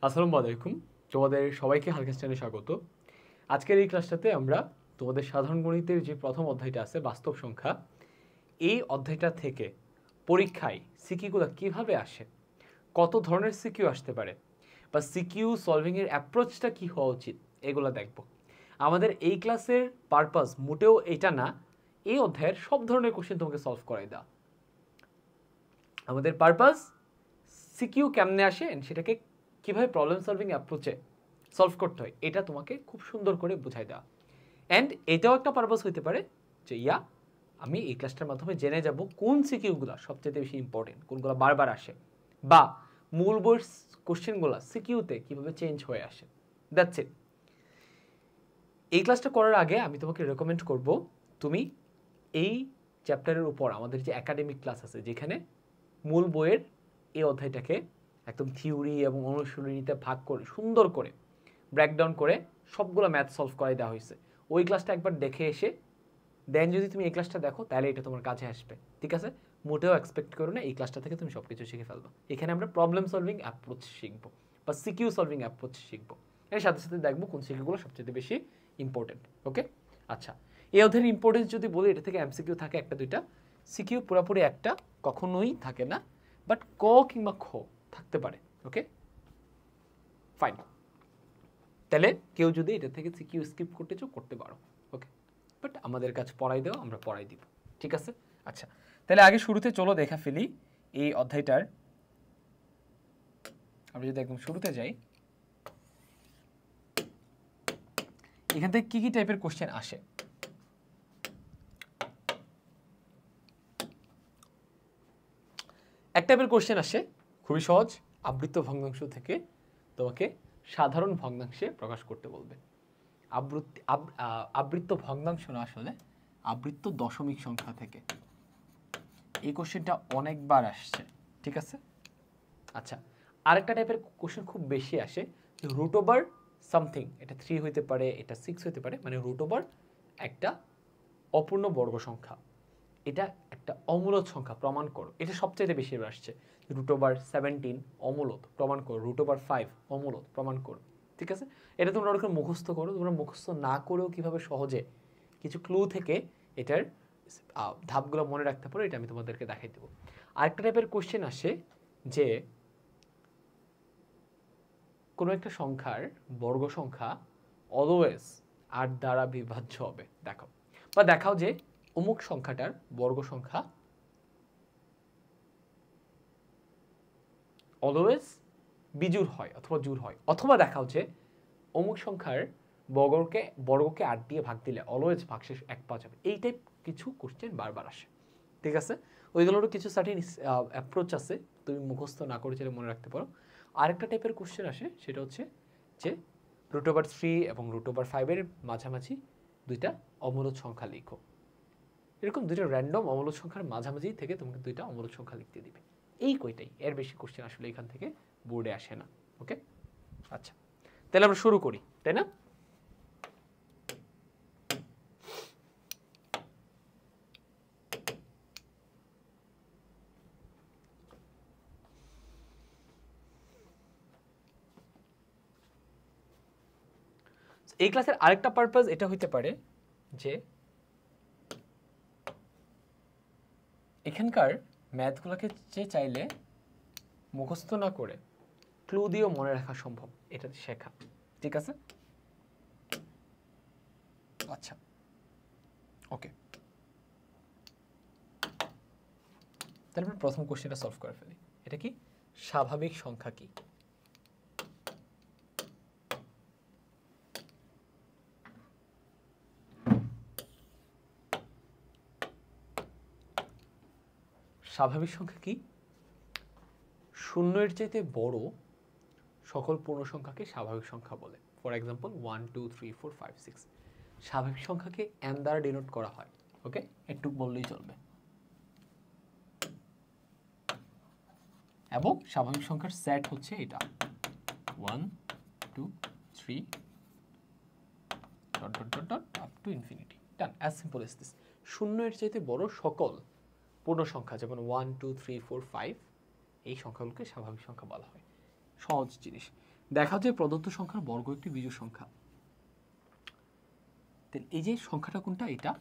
আসসালামু আলাইকুম। তোমাদের সবাইকে হালকা স্টাইলে স্বাগত। আজকের এই ক্লাসটাতে আমরা তোমাদের সাধারণ গণিতের যে প্রথম অধ্যায়টা আছে বাস্তব সংখ্যা, এই অধ্যায়টা থেকে পরীক্ষায় সিকিউগুলো কিভাবে আসে, কত ধরনের সিকিউ আসতে পারে, বা সিকিউ সলভিংয়ের অ্যাপ্রোচটা কী হওয়া উচিত, এগুলো দেখব। আমাদের এই ক্লাসের পারপাস মোটেও এটা না এই অধ্যায়ের সব ধরনের কোশ্চেন তোমাকে সলভ করাই দেওয়া। আমাদের পারপাস সিকিউ কেমনে আসে সেটাকে কীভাবে প্রবলেম সলভিং অ্যাপ্রোচে সলভ করতে হয় এটা তোমাকে খুব সুন্দর করে বুঝাই দেওয়া। অ্যান্ড এটাও একটা পারপাস হইতে পারে যে আমি এই ক্লাসটার মাধ্যমে জেনে যাব কোন সিকিউগুলো সবচেয়ে বেশি ইম্পর্টেন্ট, কোনগুলো বারবার আসে, বা মূল বইয়ের কোশ্চেনগুলো সিকিউতে কীভাবে চেঞ্জ হয়ে আসে। That's it. এই ক্লাসটা করার আগে আমি তোমাকে রেকমেন্ড করব তুমি এই চ্যাপ্টারের উপর আমাদের যে একাডেমিক ক্লাস আছে, যেখানে মূল বইয়ের এই অধ্যায়টাকে একদম থিওরি এবং অনুশীলনীতে ভাগ করে সুন্দর করে ব্রেকডাউন করে সবগুলো ম্যাথ সলভ করাই দেওয়া হয়েছে, ওই ক্লাসটা একবার দেখে এসে দেন যদি তুমি এই ক্লাসটা দেখো তাহলে এটা তোমার কাছে আসবে। ঠিক আছে? মোটেও এক্সপেক্ট করো না এই ক্লাসটা থেকে তুমি সব কিছু শিখে ফেলবো। এখানে আমরা প্রবলেম সলভিং অ্যাপ্রোচ শিখবো বা সিকিউ সলভিং অ্যাপ্রোচ শিখবো। এর সাথে সাথে দেখবো কোন সিকিউগুলো সবচেয়ে বেশি ইম্পর্টেন্ট। ওকে, আচ্ছা, এই অধ্যায়ের ইম্পর্টেন্স যদি বলি, এটা থেকে এমসিকিউ থাকে একটা দুইটা, সিকিউ পুরোপুরি একটা কখনোই থাকে না, বাট ক কিংবা খ থাকতে পারে। ওকে, ফাইন। তাহলে কেউ যদি এটা থেকে সিকিউ স্কিপ করতে চাও করতে পারো। ওকে, বাট আমাদের কাছে পড়াই দেওয়া, আমরা পড়াই দিব। ঠিক আছে? আচ্ছা, তাহলে আগে শুরুতে চলো দেখা ফেলি এই অধ্যায়টার। আমরা যদি একদম শুরুতে যাই, এখান থেকে কি কি টাইপের কোশ্চেন আসে। এক টাইপের কোশ্চেন আসে খুবই সহজ, আবৃত্ত ভগ্নাংশ থেকে তোমাকে সাধারণ ভগ্নাংশে প্রকাশ করতে বলবে। আবৃত্ত ভগ্নাংশ না, আসলে আবৃত্ত দশমিক সংখ্যা থেকে। এই কোশ্চেনটা অনেকবার আসছে। ঠিক আছে? আচ্ছা, আরেকটা টাইপের কোশ্চেন খুব বেশি আসে, রুট ওভার সামথিং, এটা 3 হইতে পারে, এটা 6 হইতে পারে, মানে রুট ওভার একটা অপূর্ণ বর্গ সংখ্যা, এটা একটা অমূলদ সংখ্যা, প্রমাণ করো। এটা সবচেয়ে বেশি আসছে। রুট ওভার 17 অমূলদ, প্রমাণ করো। রুট ওভার 5 অমূলদ, প্রমাণ করো। ঠিক আছে? এটা তোমরা ওরকম মুখস্থ করো। তোমরা মুখস্থ না করেও কীভাবে সহজে কিছু ক্লু থেকে এটার ধাপগুলো মনে রাখতে পারো, এটা আমি তোমাদেরকে দেখাই দেবো। আরেকটা টাইপের কোশ্চেন আসে যে কোনো একটা সংখ্যার বর্গ সংখ্যা অলওয়েজ 8 দ্বারা বিভাজ্য হবে দেখাও, বা দেখাও যে অমুক সংখ্যাটার বর্গ সংখ্যা অলওয়েজ বিজোড় হয় অথবা জোড় হয়, অথবা দেখাও যে অমুক সংখ্যার বর্গকে 8 দিয়ে ভাগ দিলে অলওয়েজ ভাগশেষ 1 পাওয়া যাবে। এই টাইপ কিছু কোশ্চেন বারবার আসে। ঠিক আছে? ওইগুলোরও কিছু সার্টিন অ্যাপ্রোচ আছে, তুমি মুখস্থ না করে চাইলে মনে রাখতে পারো। আরেকটা টাইপের কোশ্চেন আসে, সেটা হচ্ছে যে রুট ওভার 3 এবং রুট ওভার 5-এর মাঝামাঝি দুইটা অমূলদ সংখ্যা লিখো। এরকম দুইটা র্যান্ডম অমূলদ সংখ্যার মাঝামাঝি থেকে তোমাকে দুইটা অমূলদ সংখ্যা লিখতে দিবে। এই কয়টাই, এর বেশি কোশ্চেন আসলে এখান থেকে বোর্ডে আসে না। ওকে, আচ্ছা, তাহলে আমরা শুরু করি, তাই না? এই ক্লাসের আরেকটা পারপাস এটা হইতে পারে যে এখানকার ম্যাথগুলোকে যে চাইলে মুখস্থ না করে ক্লু দিয়েও মনে রাখা সম্ভব, এটা শেখা। ঠিক আছে? আচ্ছা, ওকে, তাহলে আমরা প্রথম কোশ্চেনটা সলভ করে ফেলি। এটা কি? স্বাভাবিক সংখ্যা কি? স্বাভাবিক সংখ্যা কি? শূন্যের চাইতে বড় সকল পূর্ণ সংখ্যাকে স্বাভাবিক সংখ্যা বলে। ফর এক্সাম্পল 1 2 3 4 5 6, স্বাভাবিক সংখ্যাকে n দ্বারা ডিনোট করা হয়। ওকে, একটু বললেই চলবে। এবং স্বাভাবিক সংখ্যার সেট হচ্ছে এটা 1 2 3 dot dot dot dot up to infinity. Done, as simple S this. শূন্যের চাইতে বড় সকল পূর্ণ সংখ্যা, যেমন 1 2 3 4 5, এই সংখ্যাগুলোকে স্বাভাবিক সংখ্যা বলা হয়। সহজ জিনিস। দেখাও যে প্রদত্ত সংখ্যার বর্গ একটি বিজোড় সংখ্যা। এই যে সংখ্যাটা কোনটা, এটা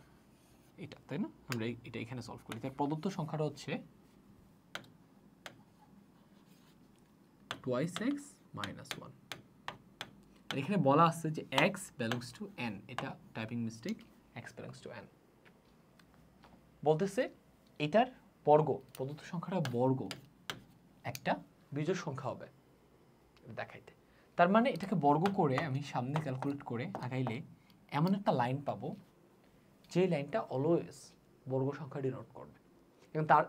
এটা, তাই না? আমরা এটা এখানে সলভ করি। তাই প্রদত্ত সংখ্যাটা হচ্ছে 2x - 1। এখানে বলা আছে যে x belongs to n, এটা typing mistake, x belongs to n বলতেছে এটার বর্গ, প্রদত্ত সংখ্যাটা বর্গ একটা বিজোড় সংখ্যা হবে দেখাইতে। তার মানে এটাকে বর্গ করে আমি সামনে ক্যালকুলেট করে আগাইলে এমন একটা লাইন পাবো যে লাইনটা অলওয়েজ বর্গ সংখ্যা ডিনোট করবে, এবং তার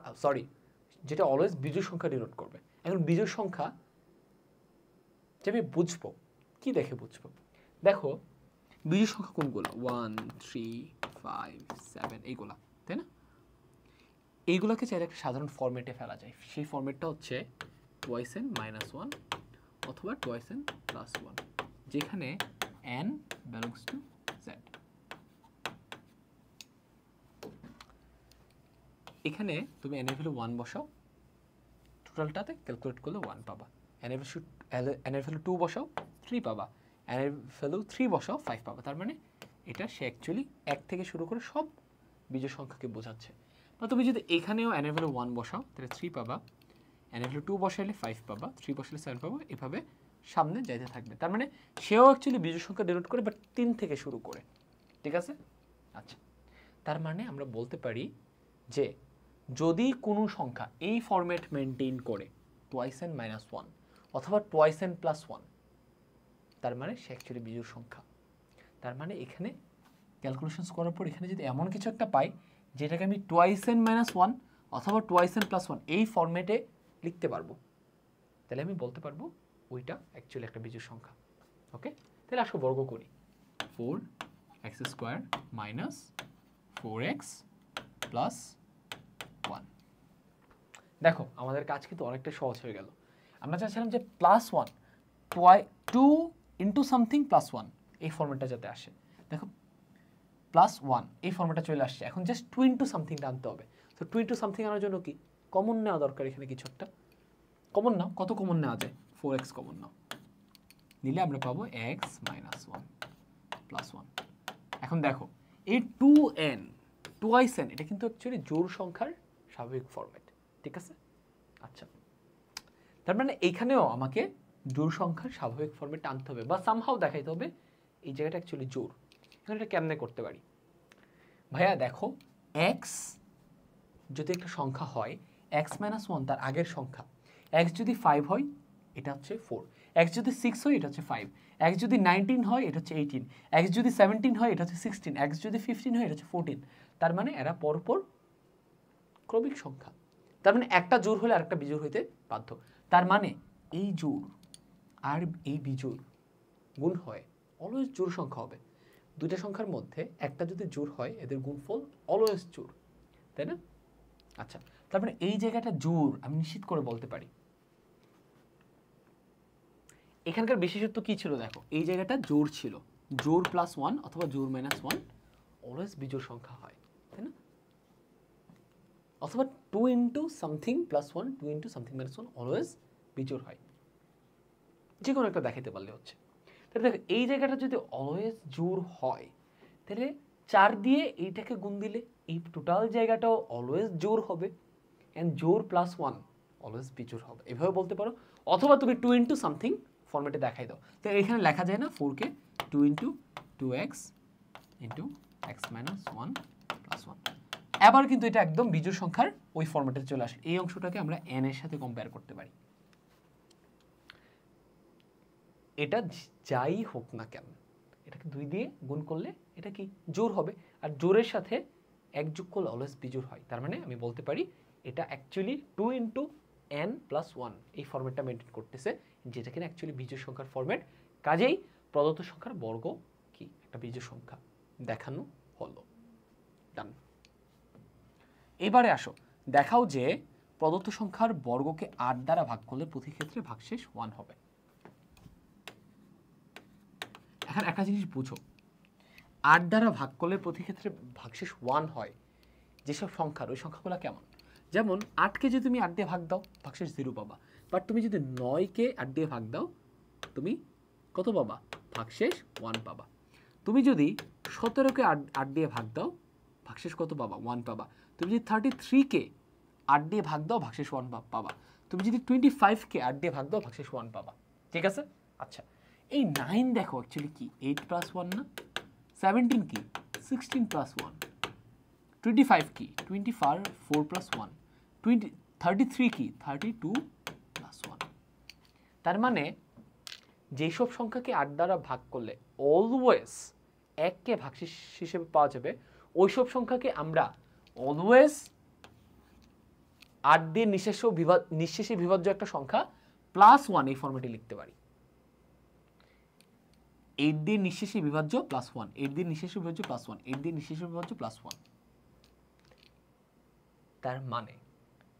যেটা অলওয়েজ বিজোড় সংখ্যা ডিনোট করবে। এখন বিজোড় সংখ্যা যে আমি বুঝবো, কি দেখে বুঝবো? দেখো বিজোড় সংখ্যা কোনগুলো, 1 3 5 7 এইগুলা, তাই না? এইগুলোকে চাইলে একটা সাধারণ ফরম্যাটে ফেলা যায়। সেই ফরম্যাটটা হচ্ছে 2n - 1 অথবা 2n + 1, যেখানে n belongs to z। এখানে তুমি n এর ভ্যালু 1 বসাও, টোটালটাতে ক্যালকুলেট করলে 1 পাবা। n এর ভ্যালু 2 বসাও 3 পাবা, n এর ভ্যালু 3 বসাও 5 পাবা। তার মানে এটা সে অ্যাকচুয়ালি 1 থেকে শুরু করে সব বিজোড় সংখ্যাকে বোঝাচ্ছে। বা তুমি যদি এখানেও n এর ভ্যালু 1 বসাও তাহলে 3 পাবা, n এর ভ্যালু 2 বসাইলে 5 পাবা, 3 বসাইলে 7 পাবা, এভাবে সামনে যাইতে থাকবে। তার মানে সেও অ্যাকচুয়ালি বিজোড় সংখ্যা ডিনোট করে, বাট 3 থেকে শুরু করে। ঠিক আছে? আচ্ছা, তার মানে আমরা বলতে পারি যে যদি কোনো সংখ্যা এই ফরম্যাট মেনটেন করে 2n - 1 অথবা 2n + 1, তার মানে সে অ্যাকচুয়ালি বিজোড় সংখ্যা। তার মানে এখানে ক্যালকুলেশনস করার পর এখানে যদি এমন কিছু একটা পাই যেটাকে আমি 2n - 1 অথবা 2n + 1 এই ফরম্যাটে লিখতে পারবো, তাহলে আমি বলতে পারবো ওইটা অ্যাকচুয়ালি একটা বিজোড় সংখ্যা। ওকে, তাহলে আসো বর্গ করি। 4x² - 4x + 1। দেখো আমাদের কাজ কিন্তু অনেকটা সহজ হয়ে গেল। আমরা চাচ্ছিলাম যে +1 2 ইন্টু সামথিং +1 এই ফরম্যাটটা যাতে আসে। দেখো +1 এই ফরম্যাটটা চলে আসছে, এখন জাস্ট 2 ইন্টু সামথিংটা আনতে হবে। তো 2 ইন্টু সামথিং আনার জন্য কি কমন নেওয়া দরকার, এখানে কিছু একটা কমন নাও। কত কমন নেওয়া যায়? 4x কমন নাও, নিলে আমরা পাবো x - 1 + 1। এখন দেখো এই 2n 2n এটা কিন্তু অ্যাকচুয়ালি জোড় সংখ্যার স্বাভাবিক ফরম্যাট। ঠিক আছে? আচ্ছা, তার মানে এইখানেও আমাকে জোড় সংখ্যার স্বাভাবিক ফরম্যাট আনতে হবে বা সামহাও দেখাইতে হবে এই জায়গাটা অ্যাকচুয়ালি জোড়। এখন এটা কেমনে করতে পারি? ভাইয়া দেখো x যদি একটা সংখ্যা হয়, x - 1 তার আগের সংখ্যা, x যদি 5 হয় এটা হচ্ছে 4, x যদি 6 হয় এটা হচ্ছে 5, x যদি 19 হয় এটা হচ্ছে 18, x যদি 17 হয় এটা হচ্ছে 16, x যদি 15 হয় এটা হচ্ছে 14। তার মানে এরা পরপর ক্রমিক সংখ্যা। তার মানে একটা জোড় হলে আরেকটা বিজোড় হইতে বাধ্য। তার মানে এই জোড় আর এই বিজোড় গুণ হয় অলওয়েজ জোড় সংখ্যা হবে। দুইটা সংখ্যার মধ্যে একটা যদি জোড় হয় এদের গুণফল অলওয়েজ জোড়, তাই না? আচ্ছা, তার মানে এই জায়গাটা জোড় আমি নিশ্চিত করে বলতে পারি। এখানকার বিশেষত্ব কি ছিল দেখো, এই জায়গাটা জোড় ছিল, জোড় +1 অথবা জোড় -1 অলওয়েজ বিজোড় সংখ্যা হয়, তাই না? অথবা 2 into something +1 2 into something -1 always বিজোড় হয়। যে কোনো একটা দেখাতে পারলে হচ্ছে। তাহলে দেখো এই জায়গাটা যদি অলওয়েজ জোড় হয় তাহলে 4 দিয়ে এইটাকে গুণ দিলে এই টোটাল জায়গাটাও অলওয়েজ জোড় হবে, এন্ড জোড় +1 অলওয়েজ বিজোড় হবে, এভাবে বলতে পারো। অথবা তুমি 2 ইন্টু সামথিং ফরম্যাটে দেখাই দাও। তো এখানে লেখা যায় না 4কে 2 ইন্টু 2x ইন্টু x - 1 + 1। এবার কিন্তু এটা একদম বিজোড় সংখ্যার ওই ফরম্যাটে চলে আসে। এই অংশটাকে আমরা n এর সাথে কম্পেয়ার করতে পারি। এটা যাই হোক না কেন এটাকে 2 দিয়ে গুণ করলে এটা কি জোড় হবে, আর জোড়ের সাথে 1 যোগ করলে অলওয়েজ বিজোড় হয়। তার মানে আমি বলতে পারি এটা অ্যাকচুয়ালি 2 ইন্টু n + 1 এই ফরম্যাটটা মেনটেন করতেছে, যেটা কিনা অ্যাকচুয়ালি বিজোড় সংখ্যার ফরম্যাট। কাজেই প্রদত্ত সংখ্যার বর্গ কি একটা বিজোড় সংখ্যা দেখানো হলো। ডান। এবারে আসো দেখাও যে প্রদত্ত সংখ্যার বর্গকে 8 দ্বারা ভাগ করলে প্রতি ক্ষেত্রে ভাগশেষ 1 হবে। এখন একটা জিনিস বুঝো, 8 দ্বারা ভাগ করলে প্রতি ক্ষেত্রে ভাগশেষ 1 হয় যেসব সংখ্যার, ওই সংখ্যাগুলো কেমন? যেমন 8কে যদি তুমি 8 দিয়ে ভাগ দাও ভাগশেষ 0 পাবা, বাট তুমি যদি 9কে 8 দিয়ে ভাগ দাও তুমি কত পাবা? ভাগশেষ 1 পাবা। তুমি যদি 17কে 8 দিয়ে ভাগ দাও, ভাগশেষ কত পাবা? 1 পাবা। তুমি যদি 33কে 8 দিয়ে ভাগ দাও, ভাগশেষ 1 পাবা। তুমি যদি 25কে 8 দিয়ে ভাগ দাও, ভাগশেষ 1 পাবা। ঠিক আছে? আচ্ছা, এই 9 দেখো অ্যাকচুয়ালি কি 8 প্লাস 1 না? 17 কি 16 প্লাস 1, 25 কি 24 প্লাস 1, 33 কি 32 প্লাস 1। তার মানে যেসব সংখ্যাকে 8 দ্বারা ভাগ করলে অলওয়েজ 1কে ভাগশেষ হিসেবে পাওয়া যাবে, ওইসব সংখ্যাকে আমরা অলওয়েজ 8 দিয়ে নিঃশেষে বিভাজ্য একটা সংখ্যা প্লাস 1 এই ফরম্যাটে লিখতে পারি। 8 দিয়ে নিঃশেষে বিভাজ্য প্লাস 1, 8 দিয়ে নিঃশেষে বিভাজ্য প্লাস 1, 8 দিয়ে নিঃশেষে বিভাজ্য প্লাস 1।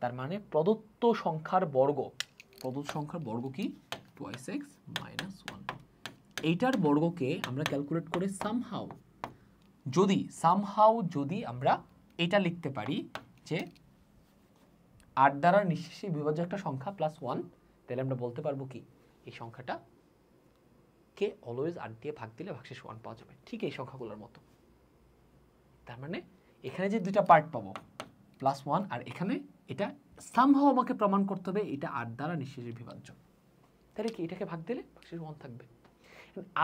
তার মানে প্রদত্ত সংখ্যার বর্গ কি 2x minus 1, এইটার বর্গকে আমরা ক্যালকুলেট করে সামহাউ যদি আমরা এটা লিখতে পারি যে 8 দ্বারা নিঃশেষে বিভাজ্য একটা সংখ্যা প্লাস 1, তাহলে আমরা বলতে পারবো কি এই সংখ্যাটা কে অলওয়েজ 8 দিয়ে ভাগ দিলে ভাগশেষ 1 পাওয়া যাবে, ঠিক এই সংখ্যাগুলোর মতো। তার মানে এখানে যে দুইটা পার্ট পাবো প্লাস 1, আর এখানে এটা সামহাউ আমাকে প্রমাণ করতে হবে এটা 8 দ্বারা নিঃশেষে বিভাজ্য। তাহলে কি এটাকে ভাগ দিলে ভাগশেষ 1 থাকবে।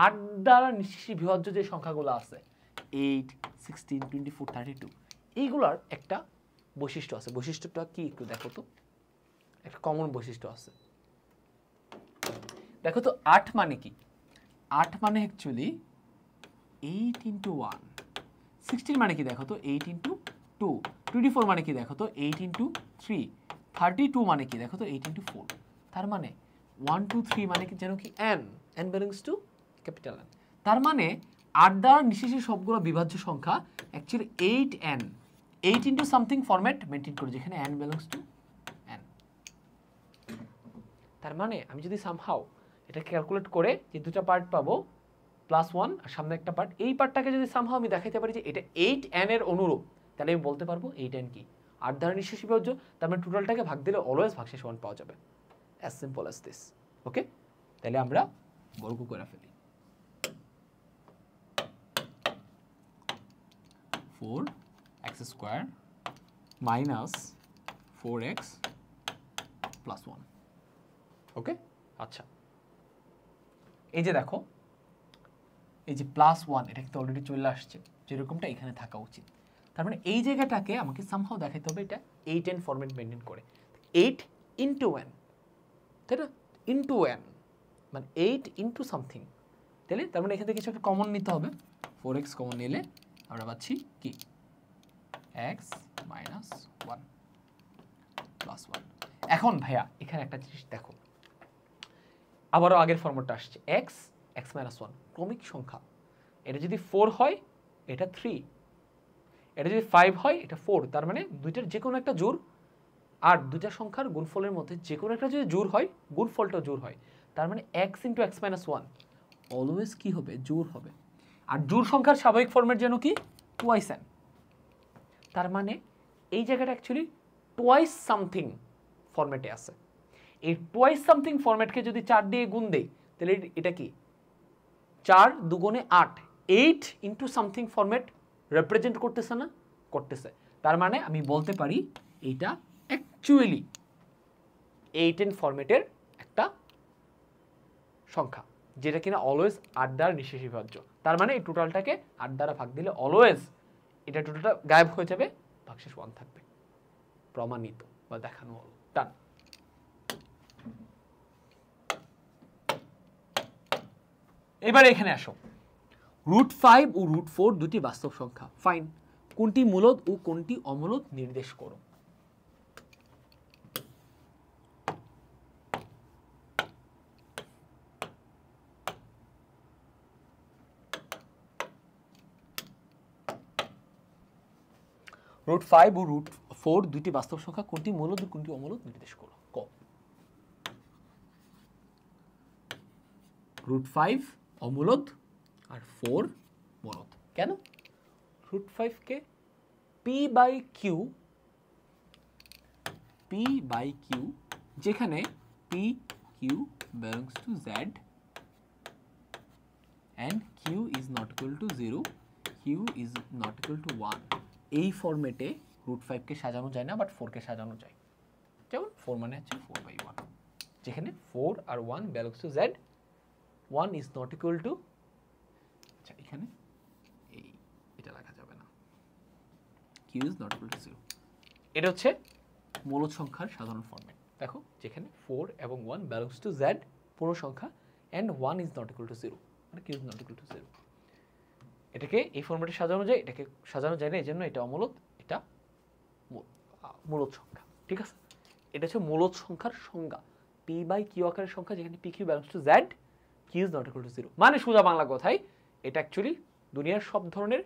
8 দ্বারা নিঃশেষে বিভাজ্য যে সংখ্যাগুলো আছে 8, 16, 24, 32, এইগুলার একটা বৈশিষ্ট্য আছে। বৈশিষ্ট্যটা কি একটু দেখো তো, একটা কমন বৈশিষ্ট্য আছে। দেখো তো 8 মানে কি? 8 মানে অ্যাকচুয়ালি 8 into 1, 16 মানে কি দেখো তো 8 into 2, 24 মানে কি দেখো তো 8 into 3, 32 মানে কি দেখো তো 8 into 4। তার মানে 1, 2, 3 মানে কি যেন কি n belongs to capital N। তার মানে 8 দ্বারা নিঃশেষে সবগুলো বিভাজ্য সংখ্যা actually 8n, 8 into something format maintain করে যেখানে n belongs to n। তার মানে আমি যদি সামহাউ এটা ক্যালকুলেট করে যে দুটো পার্ট পাবো প্লাস 1 আর সামনে একটা পার্ট, এই পার্টটাকে যদি সামহাউ আমি দেখাইতে পারি যে এটা 8n এর অনুরূপ, তাহলে আমি বলতে পারবো 8n কি 8 দ্বারা নিঃশেষে বিভাজ্য। তার মানে টোটালটাকে ভাগ দিলে অলওয়েজ ভাগশেষ 1 পাওয়া যাবে। As simple as this. Okay, তাহলে আমরা বর্গ করে ফেলি। 4x square minus 4x plus 1। ওকে, আচ্ছা, এই যে দেখো এই যে প্লাস 1 এটা কিন্তু অলরেডি চলে আসছে, যেরকমটা এখানে থাকা উচিত। তার মানে এই জায়গাটাকে আমাকে সামহাউ দেখাইতে হবে এটা 8n ফরম্যাট মেনটেন করে। 8 into n, তাই না? ইন্টু n মানে 8 into সামথিং। তাহলে তার মানে এখান থেকে কিছু একটা কমন নিতে হবে। 4x কমন নিলে আমরা পাচ্ছি কি x minus 1 plus 1। এখন ভাইয়া এখানে একটা জিনিস দেখো, আবারও আগের ফর্মুলাটা আসছে x minus 1 ক্রমিক সংখ্যা। এটা যদি 4 হয় এটা 3, এটা যদি 5 হয় এটা 4। তার মানে দুইটার যে কোনো একটা জোড় আর দুইটা সংখ্যার গুণফলের মধ্যে যে কোনো একটা যদি জোড় হয়, গুণফলটাও জোড় হয়। তার মানে x into x minus 1 always কি হবে? জোড় হবে। আর জোড় সংখ্যার স্বাভাবিক ফরম্যাট যেন কি twice n। তার মানে এই জায়গাটা অ্যাকচুয়ালি twice সামথিং ফরম্যাটে আছে। এই twice সামথিং ফরম্যাটকে যদি 4 দিয়ে গুণ দেই তাহলে এটা কি 4 দুগুণে 8, 8 into সামথিং ফরম্যাট রিপ্রেজেন্ট করতেছে না? করতেছে। তার মানে আমি বলতে পারি এইটা অ্যাকচুয়ালি 8n ফরম্যাটের একটা সংখ্যা, যেটা কিনা অলওয়েজ 8 দ্বারা নিঃশেষে বিভাজ্য। তার মানে এই টোটালটাকে 8 দ্বারা ভাগ দিলে অলওয়েজ এটা টোটালটা গায়েব হয়ে যাবে, ভাগশেষ 1 থাকবে। প্রমাণিত বা দেখানো হলো। ডান। এবার এখানে আসো, √5 ও √4 দুটি বাস্তব সংখ্যা। ফাইন, কোনটি মূলদ ও কোনটি অমূলদ নির্দেশ করো। √5 ও √4 দুটি বাস্তব সংখ্যা, কোনটি মূলদ ও কোনটি অমূলদ নির্দেশ করো। ক √5 অমূলদ আর 4 মূলদ। কেন? √5 কে p/q যেখানে p q belongs to z Q is not equal to 0, Q is not equal to 1। এই ফরম্যাটে রুট 5কে সাজানো যায় না, বাট 4কে সাজানো যায়। যেমন 4 মানে হচ্ছে 4/1, যেখানে 4 আর 1 belongs to Z, 1 is not equal to, আচ্ছা এখানে এটা লেখা যাবে না, Q is not equal to 0। এটা হচ্ছে মূলদ সংখ্যার সাধারণ ফরম্যাট। দেখো যেখানে 4 এবং 1 বিলংস টু জেড পূর্ণ সংখ্যা, and 1 is not equal to 0, মানে Q is not equal to 0। এটাকে এই ফরম্যাটে সাজানো যায়, এটাকে সাজানো যায় না, এই জন্য এটা অমূলদ, এটা মূলদ সংখ্যা। ঠিক আছে, এটা হচ্ছে মূলদ সংখ্যার সংজ্ঞা, পি বাই কিউ আকারের সংখ্যা, যেখানে P Q belongs to Z, Q is not equal to 0। মানে সোজা বাংলা কথায় এটা অ্যাকচুয়ালি দুনিয়ার সব ধরনের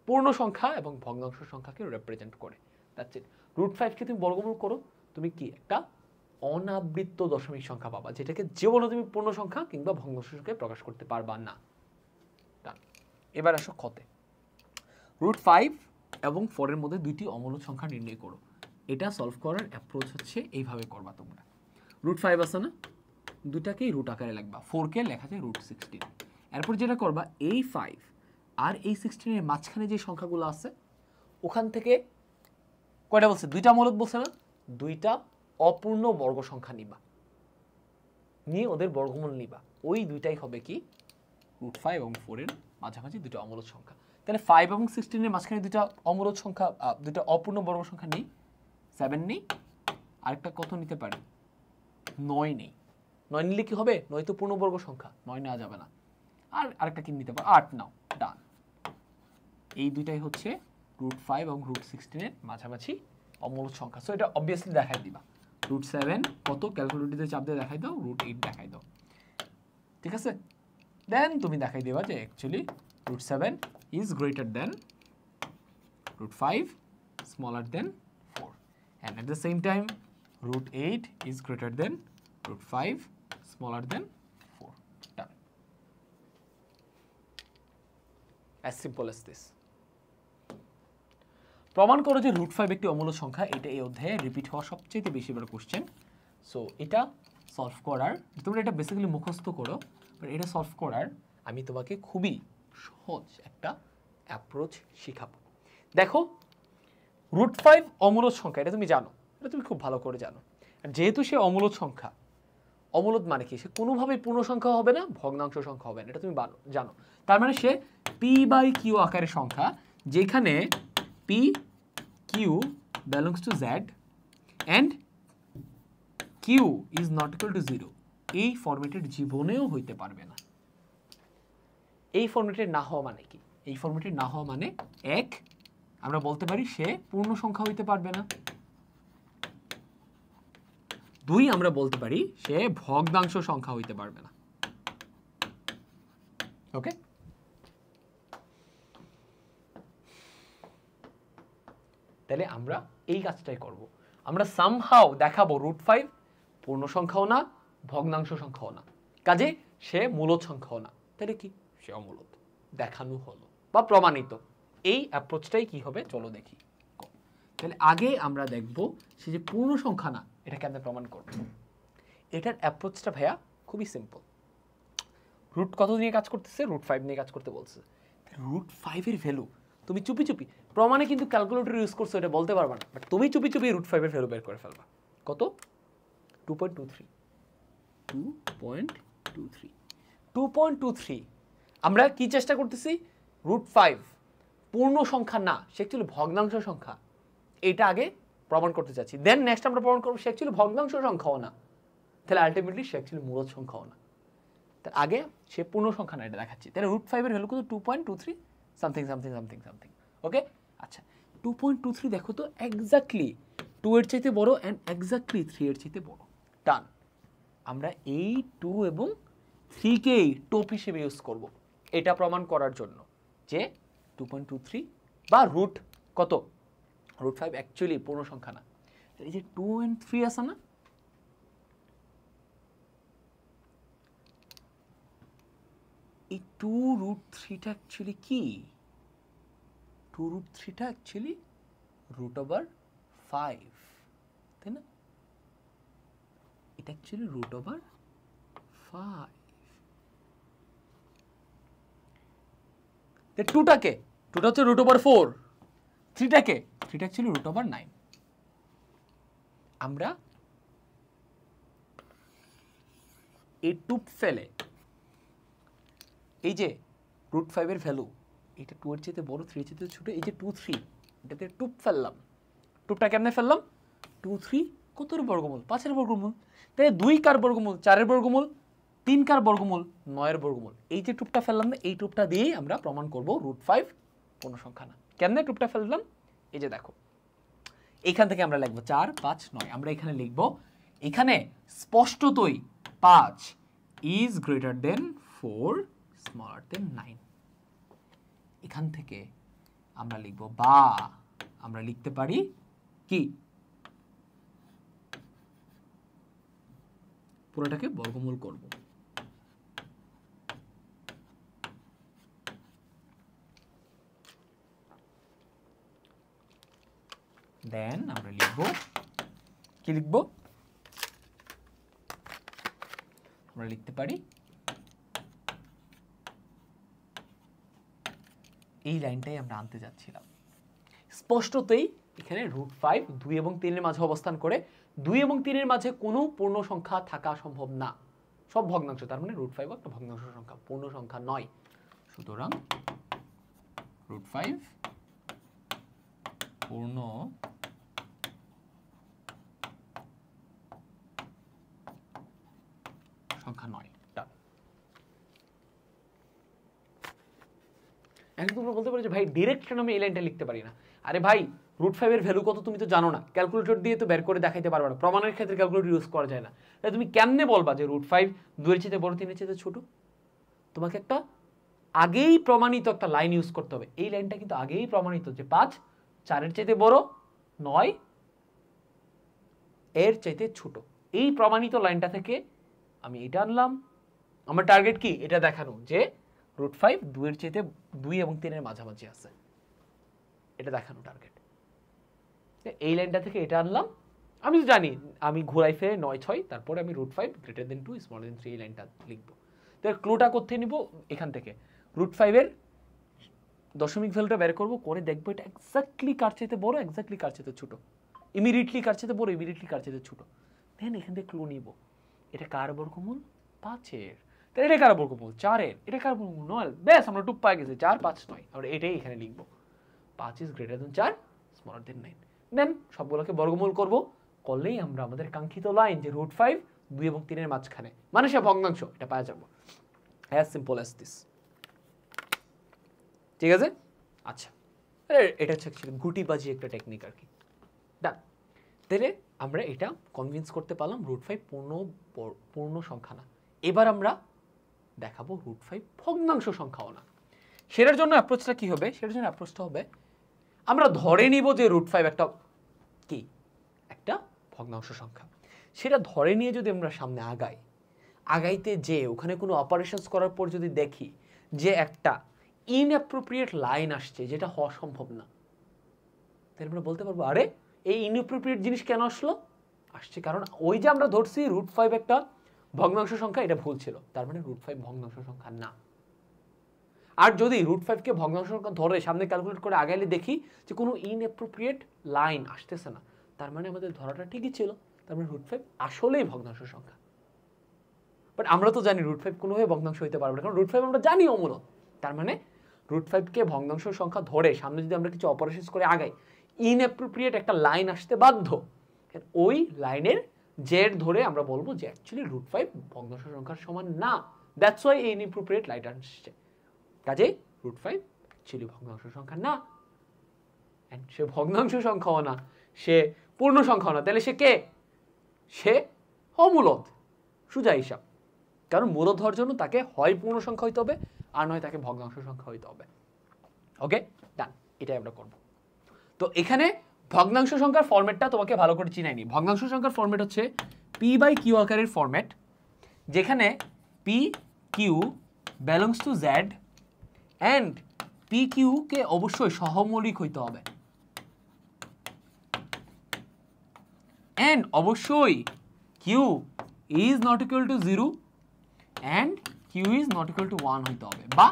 পূর্ণ সংখ্যা এবং ভগ্নাংশ সংখ্যাকে রিপ্রেজেন্ট করে। That's it. রুট 5কে তুমি বর্গমূল করো, তুমি কি একটা অনাবৃত্ত দশমিক সংখ্যা পাবা, যেটাকে জীবনে তুমি পূর্ণ সংখ্যা কিংবা ভগ্নাংশ সংখ্যায় প্রকাশ করতে পারবা না। এবার আসো ক্ষতে। রুট 5 এবং 4 এর মধ্যে দুইটি অমূলদ সংখ্যা নির্ণয় করো। এটা সলভ করার অ্যাপ্রোচ হচ্ছে এইভাবে করবা তোমরা। রুট 5 আছে না, দুটাকেই রুট আকারে লিখবা, 4কে লেখা যায় রুট 16। এরপর যেটা করবা, এই 5 আর এই 16 এর মাঝখানে যে সংখ্যাগুলো আছে ওখান থেকে কয়টা বলছে, দুইটা অমূলদ বলছে না, দুইটা অপূর্ণ বর্গ সংখ্যা নিবা, নিয়ে ওদের বর্গমূল নিবা, ওই দুইটাই হবে কি রুট 5 এবং 4 এর মাঝামাঝি দুটো অমূলদ সংখ্যা। তাহলে 5 এবং 16 এর মাঝখানে দুইটা অমূলদ সংখ্যা, দুইটা অপূর্ণ বর্গ সংখ্যা নেই, 7 নেই, আরেকটা কত নিতে পারি, 9 নেই। 9 নিলে কি হবে, 9 তো পূর্ণবর্গ সংখ্যা, 9 নেওয়া যাবে না। আর আরেকটা কি নিতে পারো, 8 নাও, ডান। এই দুইটাই হচ্ছে রুট 5 এবং রুট 16 এর মাঝামাঝি অমূলদ সংখ্যা। সো এটা অবভিয়াসলি দেখাই দিবা। রুট 7 কত, ক্যালকুলেটরে চাপ দিয়ে দেখাই দাও, রুট 8 দেখাই দাও। ঠিক আছে, দেন তুমি দেখাই দেবা যে actually root 7 is greater than root 5 smaller than 4, and at the same time root 8 is greater than root 5 smaller than 4. Done. As simple as this. প্রমাণ করো যে রুট 5 একটি অমূলদ সংখ্যা। এটা এই অধ্যায়ে রিপিট হওয়া সবচেয়ে বেশিবার কোশ্চেন। সো এটা সলভ করার, তোমরা এটা বেসিক্যালি মুখস্থ করো, বাট এটা সলভ করার আমি তোমাকে খুবই সহজ একটা অ্যাপ্রোচ শেখাবো। দেখো রুট 5 অমূলদ সংখ্যা, এটা তুমি জানো, এটা তুমি খুব ভালো করে জানো। আর যেহেতু সে অমূলদ সংখ্যা, অমূলদ মানে কি, সে কোনোভাবেই পূর্ণ সংখ্যা হবে না, ভগ্নাংশ সংখ্যা হবে না, এটা তুমি জানো। তার মানে সে পি বাই কিউ আকারের সংখ্যা, যেখানে P Q belongs to Z and Q is not equal to 0। এই ফরম্যাটের জীবনেও হইতে পারবে না। এই ফরম্যাটের না হওয়া মানে কি, এই ফরম্যাটের না হওয়া মানে এক, আমরা বলতে পারি সে পূর্ণ সংখ্যা হইতে পারবে না। 2, আমরা বলতে পারি সে ভগ্নাংশ সংখ্যা হইতে পারবে না। ওকে, তাহলে আমরা এই কাজটাই করব। আমরা সামহাউ দেখাবো রুট 5 পূর্ণ সংখ্যাও না, ভগ্নাংশ সংখ্যাও না, কাজে সে মূলদ সংখ্যাও না। তাহলে কি, সে অমূলদ, দেখানো হলো বা প্রমাণিত। এই অ্যাপ্রোচটাই কি হবে, চলো দেখি। তাহলে আগে আমরা দেখব সে যে পূর্ণ সংখ্যা না, এটা কেমনে প্রমাণ করব। এটার অ্যাপ্রোচটা ভাইয়া খুবই সিম্পল। রুট কত নিয়ে কাজ করতেছে, রুট 5 নিয়ে কাজ করতে বলছে। রুট 5 এর ভ্যালু তুমি চুপি চুপি, প্রমাণে কিন্তু ক্যালকুলেটর ইউজ করছো, এটা বলতে পারবা না, বাট তুমি চুপি চুপি রুট 5 এর ভ্যালু বের করে ফেলবা। কত, 2.23। 2.23 আমরা কি চেষ্টা করতেছি, রুট 5 পূর্ণ সংখ্যা না, সে অ্যাকচুয়ালি ভগ্নাংশ সংখ্যা, এটা আগে প্রমাণ করতে চাচ্ছি। দেন নেক্সট আমরা প্রমাণ করবো সে অ্যাকচুয়ালি ভগ্নাংশ সংখ্যাও না, তাহলে আলটিমেটলি সে অ্যাকচুয়ালি মূলদ সংখ্যাও না। তার আগে সে পূর্ণ সংখ্যা না, এটা দেখাচ্ছি। তাহলে রুট 5 এর ভ্যালু কত, 2.23 সামথিং সামথিং সামথিং সামথিং। ওকে, আচ্ছা 2.23 দেখো তো, এক্স্যাক্টলি 2 এর চাইতে বড় অ্যান্ড এক্স্যাক্টলি 3 এর চাইতে বড়। ডান, আমরা এই 2 এবং 3কেই টোপ হিসেবে ইউজ করব এটা প্রমাণ করার জন্য যে 2.23 বা রুট কত, রুট 5 অ্যাকচুয়ালি পূর্ণ সংখ্যা না। এই যে 2 and 3 আছে না, এই 2 root 3টা অ্যাকচুয়ালি কি, 2 root 3টা অ্যাকচুয়ালি root over 5, তাই না? এটা অ্যাকচুয়ালি root over 5। 2টাকে 2টা হচ্ছে √4, 3টাকে 3টা অ্যাকচুয়ালি √9। আমরা এই টুপ ফেলে এই যে √5 এর ভ্যালু এটা 2 এর চেয়ে বড়, 3 এর চেয়ে ছোট, এই যে 2 3 এটাতে টুপ ফেললাম। টুপটা কেমনে ফেললাম? 2 3 কতর বর্গমূল? 5 এর বর্গমূল। তাই 2 কার বর্গমূল? 4 এর বর্গমূল। 3 কার বর্গমূল? 9 এর বর্গমূল। এই যে টুপটা ফেললাম না, এই টুপটা দিয়েই আমরা প্রমাণ করব √5 পূর্ণ সংখ্যা না। কেমনে টুপটা ফেললাম? এই যে দেখো, এখান থেকে আমরা লিখব 4 5 9। আমরা এখানে লিখব, এখানে স্পষ্টতই 5 is greater than 4 smaller than 9। এখান থেকে আমরা লিখব, বা আমরা লিখতে পারি কি, পুরোটাকে বর্গমূল করব। দেন আমরা লিখব কি, লিখব আমরা লিখতে পারি এই লাইনটাই আমরা আনতে যাচ্ছিলাম। স্পষ্টতই এখানে √5 2 এবং 3 এর মাঝে অবস্থান করে, 2 এবং 3 এর মাঝে কোনো পূর্ণ সংখ্যা থাকা সম্ভব না, সব ভগ্নাংশ। তার মানে √5 একটা ভগ্নাংশ সংখ্যা, পূর্ণ সংখ্যা নয়। সুতরাং √5 পূর্ণ সংখ্যা নয়। এখন তোমরা বলতে পারো যে ভাই ডিরেক্ট কেন আমি এই লাইনটা লিখতে পারি না? আরে ভাই, √5 এর ভ্যালু কত তুমি তো জানো না, ক্যালকুলেটর দিয়ে তো বের করে দেখাইতে পারবে না, প্রমাণের ক্ষেত্রে ক্যালকুলেটর ইউজ করা যায় না। তাই তুমি কেমনে বলবা যে √5 2 এর চেয়ে বড়, 3 এর চেয়ে ছোট? তোমাকে একটা আগেই প্রমাণিত একটা লাইন ইউজ করতে হবে। এই লাইনটা কিন্তু আগেই প্রমাণিত যে 5 4 এর চেয়ে বড়, 9 এর চাইতে ছোট। এই প্রমাণিত লাইনটা থেকে আমি এটা আনলাম। আমার টার্গেট কি? এটা দেখানো যে √5 2 এর চেয়ে 2 এবং 3 এর মাঝামাঝি আছে, এটা দেখানো টার্গেট। এই লাইনটা থেকে এটা আনলাম। আমি তো জানি আমি ঘোরাই ফেরে 9 6, তারপরে আমি √5 greater than 2 smaller than 3 এই লাইনটা লিখবো। তো ক্লুটা কোথায় নিব? এখান থেকে √5 এর দশমিক ভ্যালুটা বের করব, করে দেখবো এটা এক্স্যাক্টলি কার চাইতে বড়, এক্স্যাক্টলি কার চাইতে ছোট, ইমিডিয়েটলি কার চাইতে বড়, ইমিডিয়েটলি কার চাইতে ছোট। দেন এখান থেকে ক্লু নিব, এটা কার বর্গমূল? 5 এর। তাহলে এটা কার বর্গমূল? 4 এর। এটা কার বর্গমূল? 9 এর। ব্যাস, আমরা টুপ পাই গেছি, 4 5 9। আমরা এটাই এখানে লিখব, 5 is greater than 4 smaller than 9। দেন সবগুলোকে বর্গমূল করব, করলেই আমরা আমাদের কাঙ্ক্ষিত লাইন যে √5 2 এবং 3 এর মাঝখানে, মানে সে ভগ্নাংশ, এটা পাওয়া যাব। as simple as this। ঠিক আছে? আচ্ছা, এটা হচ্ছে গুটিবাজি একটা টেকনিক আর কি। ডান। তাহলে আমরা এটা কনভিন্স করতে পারলাম √5 পূর্ণ সংখ্যা না। এবার আমরা দেখাবো √5 ভগ্নাংশ সংখ্যাও না। সেটার জন্য অ্যাপ্রোচটা কি হবে? সেটার জন্য অ্যাপ্রোচটা হবে, আমরা ধরে নিব যে √5 একটা কি, একটা ভগ্নাংশ সংখ্যা। সেটা ধরে নিয়ে যদি আমরা সামনে আগাইতে যে ওখানে কোনো অপারেশনস করার পর যদি দেখি যে একটা ইনঅ্যাপ্রোপ্রিয়েট লাইন আসছে যেটা হওয়া সম্ভব না, তাহলে আমরা বলতে পারবো আরে এই ইনঅ্যাপ্রোপ্রিয়েট জিনিস কেন আসছে কারণ ওই যে আমরা ধরছি √5 একটা ভগ্নাংশ সংখ্যা, এটা ভুল ছিল। তার মানে √5 ভগ্নাংশ সংখ্যা না। আর যদি √5 কে ভগ্নাংশ সংখ্যা ধরে সামনে ক্যালকুলেট করে আগাইলে দেখি যে কোনো ইনঅ্যাপ্রোপ্রিয়েট লাইন আসতেছে না, তার মানে আমাদের ধরাটা ঠিকই ছিল। তার মানে √5 আসলেই ভগ্নাংশ সংখ্যা। বাট আমরা তো জানি √5 কোনোভাবে ভগ্নাংশ হইতে পারবে না, কারণ √5 আমরা জানি অমূলক। তার মানে √5 কে ভগ্নাংশ সংখ্যা ধরে সামনে যদি আমরা কিছু অপারেশন করে আগাই, ইনঅ্যাপ্রোপ্রিয়েট একটা লাইন আসতে বাধ্য। ওই লাইনের জেড ধরে আমরা বলবো যে অ্যাকচুয়ালি √5 ভগ্নাংশ সংখ্যার সমান না। দ্যাটস ওয়াই এই ইনঅ্যাপ্রোপ্রিয়েট লাইন আসছে। কাজেই √5 অ্যাকচুয়ালি ভগ্নাংশ সংখ্যা না। এন্ড সে ভগ্নাংশ সংখ্যাও না, সে পূর্ণ সংখ্যাও না। তাহলে সে কে? সে অমূলদ। সোজা হিসাব। কারণ মূলদ হওয়ার জন্য তাকে হয় পূর্ণ সংখ্যা হইতে হবে, আর নয় তাকে ভগ্নাংশ সংখ্যা হইতে হবে। ওকে, ডান। এটাই আমরা করব। তো এখানে ভগ্নাংশ সংখ্যার ফরম্যাটটা তোমাকে ভালো করে চিনাই নি। ভগ্নাংশ সংখ্যার ফরম্যাট হচ্ছে p/q আকারের ফরম্যাট, যেখানে p/q belongs to z and p/q কে অবশ্যই সহমৌলিক হইতে হবে, and অবশ্যই q is not equal to 0 and q is not equal to 1 হইতে হবে, বা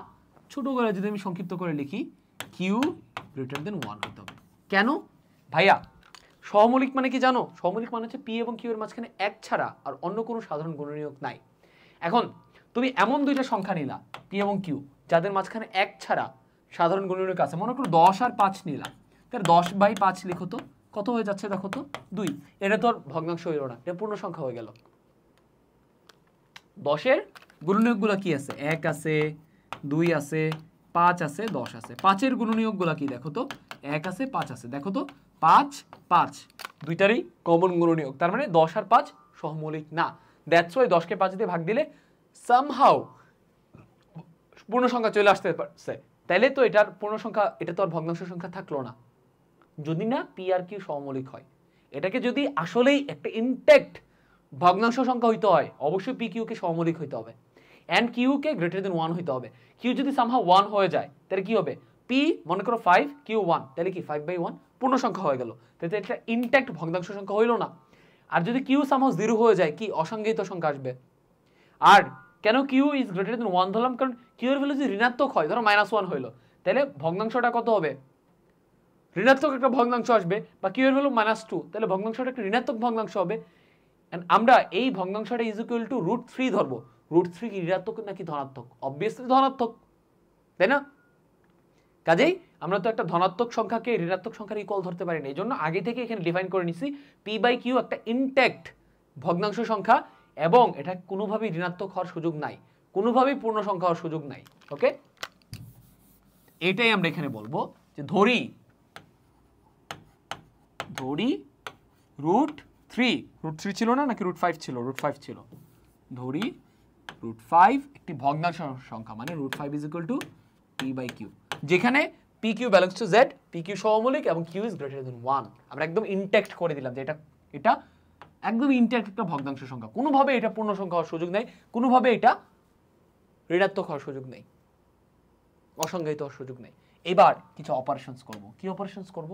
ছোট করে যদি আমি সংক্ষিপ্ত করে লিখি কিউ গ্রেটার দেন 1 হতে হবে। কেন ভাইয়া? সহমৌলিক মানে কি জানো? সহমৌলিক মানে হচ্ছে পি এবং কিউ এর মাঝখানে এক ছাড়া আর অন্য কোনো সাধারণ গুণনীয়ক নাই। এখন তুমি এমন দুইটা সংখ্যা নিলা পি এবং কিউ যাদের মাঝখানে এক ছাড়া সাধারণ গুণনীয়ক আছে, মনে করো 10 আর 5 নিলাম, তাহলে 10/5 লিখো তো, কত হয়ে যাচ্ছে দেখো তো? 2। এটা তো আর ভগ্নাংশ হইল না, এটা পূর্ণ সংখ্যা হয়ে গেল। 10 এর গুণনীয়কগুলো কি আছে? 1 আছে, 2 আছে, 5 আছে, 10 আছে। 5 এর গুণনীয়কগুলো কি দেখো তো? 1 আছে, 5 আছে, দেখো তো 5 5 দুইটারই কমন গুণনীয়ক, তার মানে 10 আর 5 সহমৌলিক না। দ্যাটস ওয়াই 10 কে 5 দিয়ে ভাগ দিলে সামহাউ পূর্ণ সংখ্যা চলে আসতে পারছে। তাইলে তো এটার পূর্ণ সংখ্যা, এটা তো আর ভগ্নাংশ সংখ্যা থাকলো না যদি না পি আর কিউ সহমৌলিক হয়। এটাকে যদি আসলেই একটা ইনট্যাক্ট ভগ্নাংশ সংখ্যা হইতে হয়, অবশ্যই পি কিউ কে সহমৌলিক হইতে হবে এন্ড কিউ কে গ্রেটার দেন 1 হইতে হবে। কিউ যদি সামহাউ 1 হয়ে যায় তাহলে কি হবে? পি মনে করো 5 কিউ 1, তাহলে কি 5/1 পূর্ণ সংখ্যা হয়ে গেল। তাহলে এটা ইনট্যাক্ট ভগ্নাংশ সংখ্যা হইল না। আর যদি কিউ সামহাউ 0 হয়ে যায়, কি অসংজ্ঞায়িত সংখ্যা আসবে। আর কেন কিউ ইজ গ্রেটার দেন 1 ধরলাম? কারণ কিউ এর ভ্যালু যদি ঋণাত্মক হয়, ধরো -1 হইলো, তাহলে ভগ্নাংশটা কত হবে? ঋণাত্মক একটা ভগ্নাংশ আসবে। বা কিউ এর ভ্যালু -2, তাহলে ভগ্নাংশটা একটা ঋণাত্মক ভগ্নাংশ হবে। এন্ড আমরা এই ভগ্নাংশটা ইজ ইকুয়াল টু √3 ধরবো। √3 কি ঋণাত্মক নাকি ধনাত্মক? অবভিয়াসলি ধনাত্মক, তাই না? কাজেই আমরা তো একটা ধনাত্মক সংখ্যাকে ঋণাত্মক সংখ্যার ইকুয়াল ধরতে পারি না। এই জন্য আগে থেকে এখানে ডিফাইন করে নিছি পি বাই কিউ একটা ইনট্যাক্ট ভগ্নাংশ সংখ্যা এবং এটা কোনোভাবেই ঋণাত্মক হওয়ার সুযোগ নাই, কোনোভাবেই পূর্ণ সংখ্যা হওয়ার সুযোগ নাই। ওকে, এটাই আমরা এখানে বলবো যে ধরি √3 ছিল না নাকি √5 ছিল? √5 ছিল। ধরি √5 একটি ভগ্নাংশ সংখ্যা, মানে √5 is equal to P by q, যেখানে P Q belongs to Z, p q সহমৌলিক এবং কিউ ইজ গ্রেটার দেন 1। আমরা একদম ইনট্যাক্ট করে দিলাম যে এটা একদম ইনট্যাক্ট একটা ভগ্নাংশ সংখ্যা, কোনোভাবে এটা পূর্ণ সংখ্যা হওয়ার সুযোগ নেই, কোনোভাবে এটা ঋণাত্মক হওয়ার সুযোগ নেই, অসংজ্ঞায়িত হওয়ার সুযোগ নেই। এবার কিছু অপারেশনস করব। কি অপারেশনস করব?